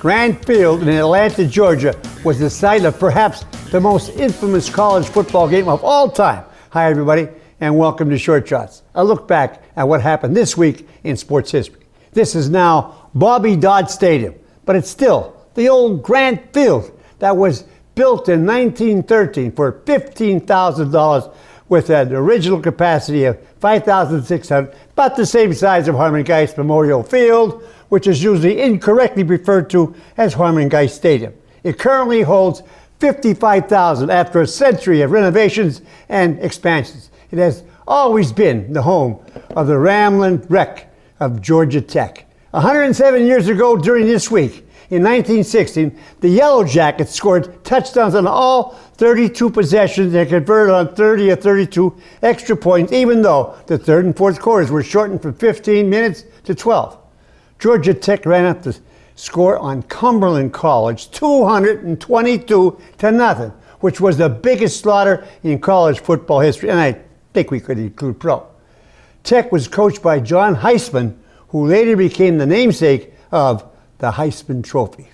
Grant Field in Atlanta, Georgia was the site of perhaps the most infamous college football game of all time. Hi, everybody, and welcome to Short Shots, a look back at what happened this week in sports history. This is now Bobby Dodd Stadium, but it's still the old Grant Field that was built in 1913 for $15,000 with an original capacity of 5,600, about the same size of Harmon Geist Memorial Field, which is usually incorrectly referred to as Harmon Geist Stadium. It currently holds 55,000 after a century of renovations and expansions. It has always been the home of the Ramblin' Wreck of Georgia Tech. 107 years ago during this week, in 1916, the Yellow Jackets scored touchdowns on all 32 possessions and converted on 30 of 32 extra points, even though the third and fourth quarters were shortened from 15 minutes to 12. Georgia Tech ran up the score on Cumberland College 222-0, which was the biggest slaughter in college football history, and I think we could include pro. Tech was coached by John Heisman, who later became the namesake of the Heisman Trophy.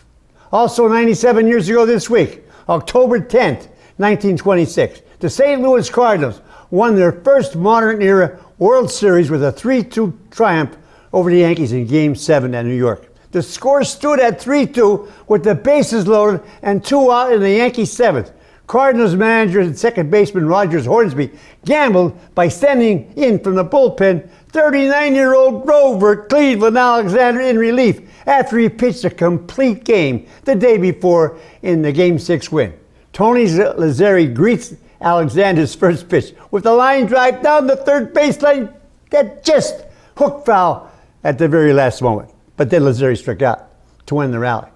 Also 97 years ago this week, October 10th, 1926, the St. Louis Cardinals won their first modern-era World Series with a 3-2 triumph over the Yankees in Game 7 at New York. The score stood at 3-2 with the bases loaded and 2 out in the Yankee seventh. Cardinals manager and second baseman Rogers Hornsby gambled by sending in from the bullpen 39-year-old Grover Cleveland Alexander in relief after he pitched a complete game the day before in the Game 6 win. Tony Lazzeri greets Alexander's first pitch with a line drive down the third baseline that just hooked foul at the very last moment. But then Lazzeri struck out to win the rally.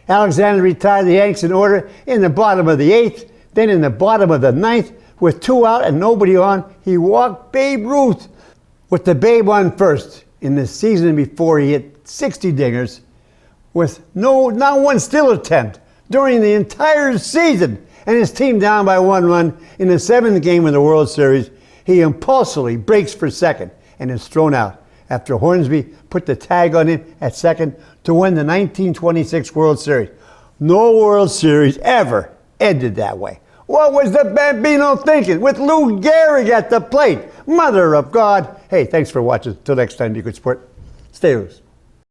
Alexander retired the Yanks in order in the bottom of the 8th. Then in the bottom of the 9th, with 2 out and nobody on, he walked Babe Ruth. With the Babe on first in the season before, he hit 60 dingers with not one still attempt during the entire season, and his team down by 1 run in the 7th game of the World Series. He impulsively breaks for second and is thrown out after Hornsby put the tag on him at second to win the 1926 World Series. No World Series ever ended that way. What was the Bambino thinking with Lou Gehrig at the plate? Mother of God. Hey, thanks for watching. Till next time, you good sport. Stay loose.